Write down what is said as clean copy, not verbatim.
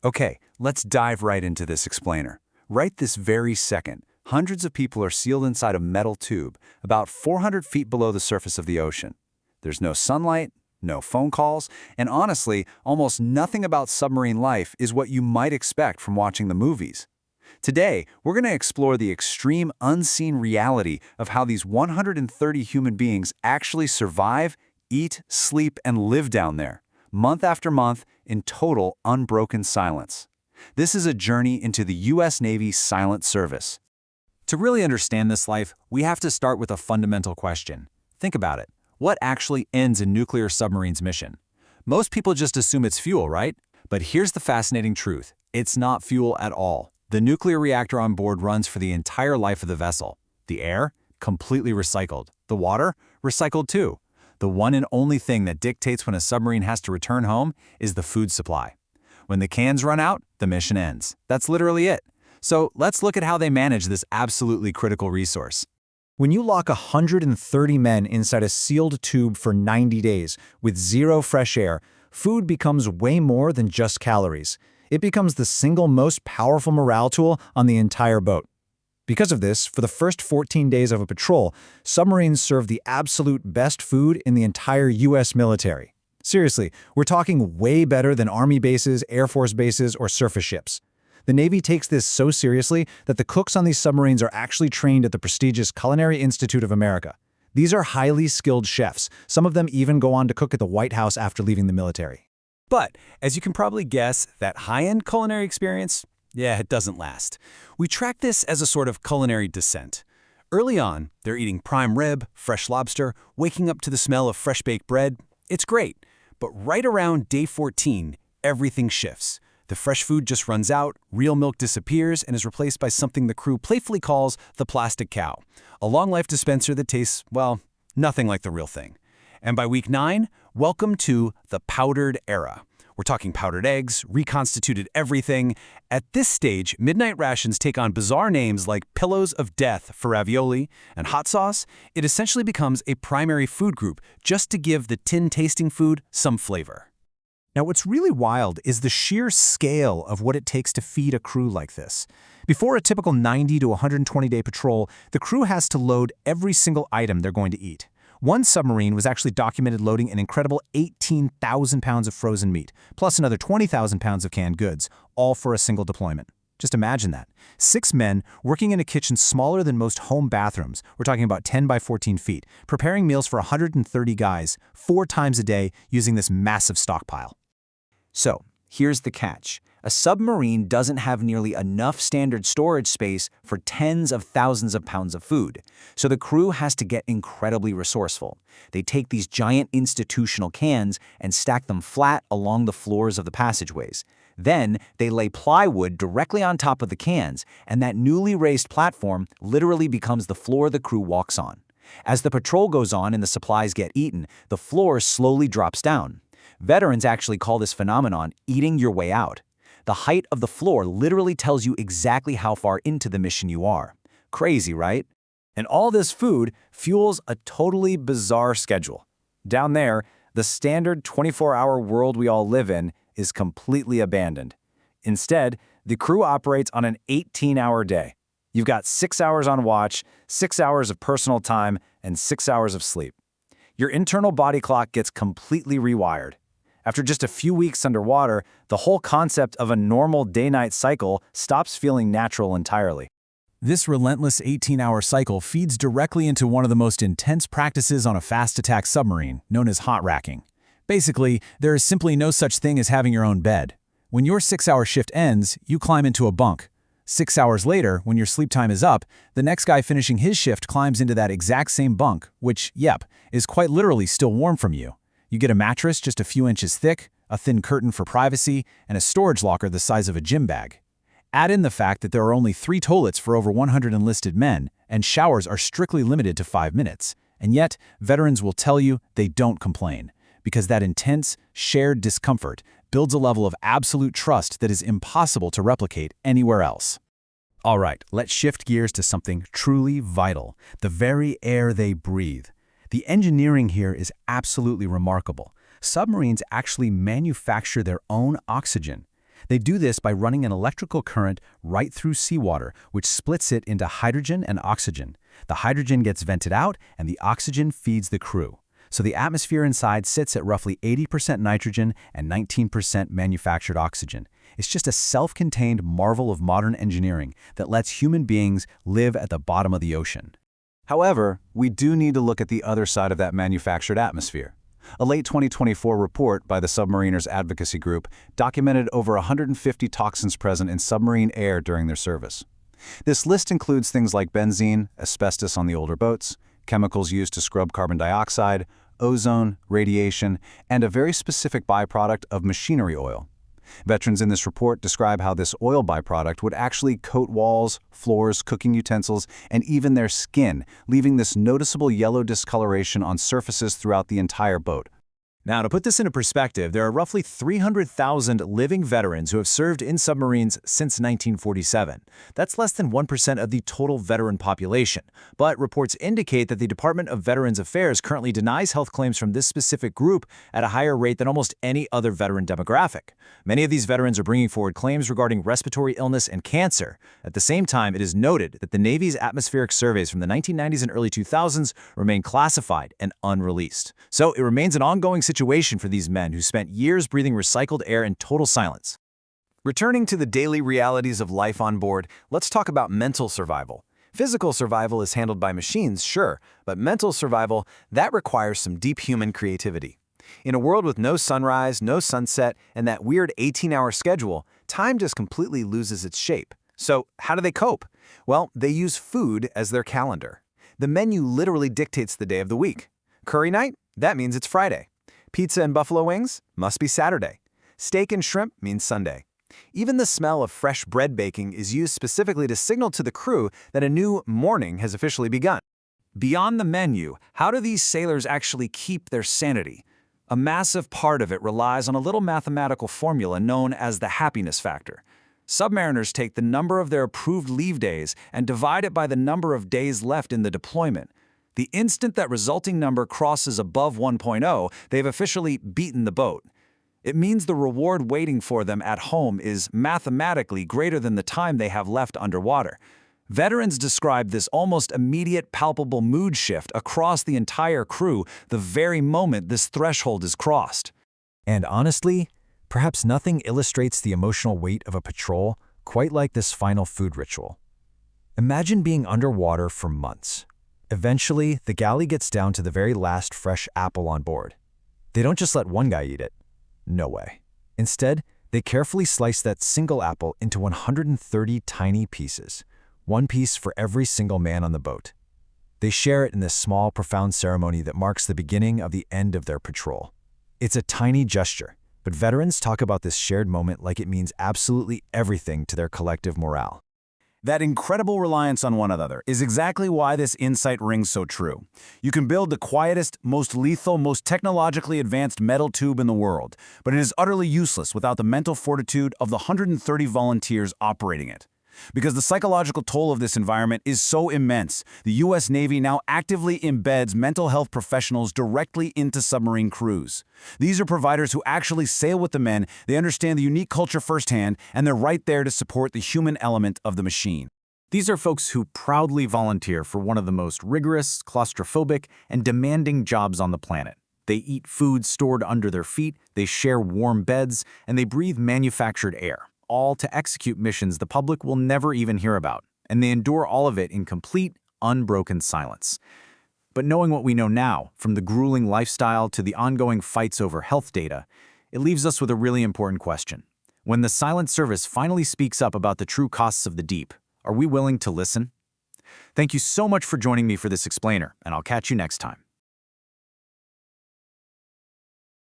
Okay, let's dive right into this explainer. Right this very second, hundreds of people are sealed inside a metal tube about 400 feet below the surface of the ocean. There's no sunlight, no phone calls, and honestly, almost nothing about submarine life is what you might expect from watching the movies. Today, we're going to explore the extreme unseen reality of how these 130 human beings actually survive, eat, sleep, and live down there, month after month, in total unbroken silence. This is a journey into the U.S. Navy's silent service. To really understand this life, we have to start with a fundamental question. Think about it. What actually ends a nuclear submarine's mission? Most people just assume it's fuel, right? But here's the fascinating truth. It's not fuel at all. The nuclear reactor on board runs for the entire life of the vessel. The air? Completely recycled. The water? Recycled too. The one and only thing that dictates when a submarine has to return home is the food supply. When the cans run out, the mission ends. That's literally it. So let's look at how they manage this absolutely critical resource. When you lock 130 men inside a sealed tube for 90 days with zero fresh air, food becomes way more than just calories. It becomes the single most powerful morale tool on the entire boat. Because of this, for the first 14 days of a patrol, submarines serve the absolute best food in the entire U.S. military. Seriously, we're talking way better than Army bases, Air Force bases, or surface ships. The Navy takes this so seriously that the cooks on these submarines are actually trained at the prestigious Culinary Institute of America. These are highly skilled chefs. Some of them even go on to cook at the White House after leaving the military. But, as you can probably guess, that high-end culinary experience, it doesn't last. We track this as a sort of culinary descent. Early on, they're eating prime rib, fresh lobster, waking up to the smell of fresh-baked bread. It's great. But right around day 14, everything shifts. The fresh food just runs out, real milk disappears, and is replaced by something the crew playfully calls the plastic cow, a long-life dispenser that tastes, well, nothing like the real thing. And by week 9, welcome to the powdered era. We're talking powdered eggs, reconstituted everything. At this stage, midnight rations take on bizarre names like pillows of death for ravioli and hot sauce. It essentially becomes a primary food group just to give the tin-tasting food some flavor. Now, what's really wild is the sheer scale of what it takes to feed a crew like this. Before a typical 90 to 120-day patrol, the crew has to load every single item they're going to eat. One submarine was actually documented loading an incredible 18,000 pounds of frozen meat, plus another 20,000 pounds of canned goods, all for a single deployment. Just imagine that. 6 men working in a kitchen smaller than most home bathrooms, we're talking about 10 by 14 feet, preparing meals for 130 guys, 4 times a day using this massive stockpile. So, here's the catch. A submarine doesn't have nearly enough standard storage space for tens of thousands of pounds of food, so the crew has to get incredibly resourceful. They take these giant institutional cans and stack them flat along the floors of the passageways. Then, they lay plywood directly on top of the cans, and that newly raised platform literally becomes the floor the crew walks on. As the patrol goes on and the supplies get eaten, the floor slowly drops down. Veterans actually call this phenomenon eating your way out. The height of the floor literally tells you exactly how far into the mission you are. Crazy, right? And all this food fuels a totally bizarre schedule. Down there, the standard 24-hour world we all live in is completely abandoned. Instead, the crew operates on an 18-hour day. You've got 6 hours on watch, 6 hours of personal time, and 6 hours of sleep. Your internal body clock gets completely rewired. After just a few weeks underwater, the whole concept of a normal day-night cycle stops feeling natural entirely. This relentless 18-hour cycle feeds directly into one of the most intense practices on a fast-attack submarine, known as hot racking. Basically, there is simply no such thing as having your own bed. When your 6-hour shift ends, you climb into a bunk. 6 hours later, when your sleep time is up, the next guy finishing his shift climbs into that exact same bunk, which, is quite literally still warm from you. You get a mattress just a few inches thick, a thin curtain for privacy, and a storage locker the size of a gym bag. Add in the fact that there are only 3 toilets for over 100 enlisted men, and showers are strictly limited to 5 minutes. And yet, veterans will tell you they don't complain, because that intense, shared discomfort builds a level of absolute trust that is impossible to replicate anywhere else. All right, let's shift gears to something truly vital, the very air they breathe. The engineering here is absolutely remarkable. Submarines actually manufacture their own oxygen. They do this by running an electrical current right through seawater, which splits it into hydrogen and oxygen. The hydrogen gets vented out, and the oxygen feeds the crew. So the atmosphere inside sits at roughly 80% nitrogen and 19% manufactured oxygen. It's just a self-contained marvel of modern engineering that lets human beings live at the bottom of the ocean. However, we do need to look at the other side of that manufactured atmosphere. A late 2024 report by the Submariners Advocacy Group documented over 150 toxins present in submarine air during their service. This list includes things like benzene, asbestos on the older boats, chemicals used to scrub carbon dioxide, ozone, radiation, and a very specific byproduct of machinery oil. Veterans in this report describe how this oil byproduct would actually coat walls, floors, cooking utensils, and even their skin, leaving this noticeable yellow discoloration on surfaces throughout the entire boat. Now, to put this into perspective, there are roughly 300,000 living veterans who have served in submarines since 1947. That's less than 1% of the total veteran population. But reports indicate that the Department of Veterans Affairs currently denies health claims from this specific group at a higher rate than almost any other veteran demographic. Many of these veterans are bringing forward claims regarding respiratory illness and cancer. At the same time, it is noted that the Navy's atmospheric surveys from the 1990s and early 2000s remain classified and unreleased. So it remains an ongoing situation for these men who spent years breathing recycled air in total silence. Returning to the daily realities of life on board, let's talk about mental survival. Physical survival is handled by machines, sure, but mental survival, that requires some deep human creativity. In a world with no sunrise, no sunset, and that weird 18-hour schedule, time just completely loses its shape. So how do they cope? Well, they use food as their calendar. The menu literally dictates the day of the week. Curry night? That means it's Friday. Pizza and buffalo wings? Must be Saturday. Steak and shrimp means Sunday. Even the smell of fresh bread baking is used specifically to signal to the crew that a new morning has officially begun. Beyond the menu, how do these sailors actually keep their sanity? A massive part of it relies on a little mathematical formula known as the happiness factor. Submariners take the number of their approved leave days and divide it by the number of days left in the deployment. The instant that resulting number crosses above 1.0, they've officially beaten the boat. It means the reward waiting for them at home is mathematically greater than the time they have left underwater. Veterans describe this almost immediate palpable mood shift across the entire crew the very moment this threshold is crossed. And honestly, perhaps nothing illustrates the emotional weight of a patrol quite like this final food ritual. Imagine being underwater for months. Eventually, the galley gets down to the very last fresh apple on board. They don't just let one guy eat it. No way. Instead, they carefully slice that single apple into 130 tiny pieces, one piece for every single man on the boat. They share it in this small, profound ceremony that marks the beginning of the end of their patrol. It's a tiny gesture, but veterans talk about this shared moment like it means absolutely everything to their collective morale. That incredible reliance on one another is exactly why this insight rings so true. You can build the quietest, most lethal, most technologically advanced metal tube in the world, but it is utterly useless without the mental fortitude of the 130 volunteers operating it. Because the psychological toll of this environment is so immense, the U.S. Navy now actively embeds mental health professionals directly into submarine crews. These are providers who actually sail with the men, they understand the unique culture firsthand, and they're right there to support the human element of the machine. These are folks who proudly volunteer for one of the most rigorous, claustrophobic, and demanding jobs on the planet. They eat food stored under their feet, they share warm beds, and they breathe manufactured air, all to execute missions the public will never even hear about, and they endure all of it in complete, unbroken silence. But knowing what we know now, from the grueling lifestyle to the ongoing fights over health data, it leaves us with a really important question. When the Silent Service finally speaks up about the true costs of the deep, are we willing to listen? Thank you so much for joining me for this explainer, and I'll catch you next time.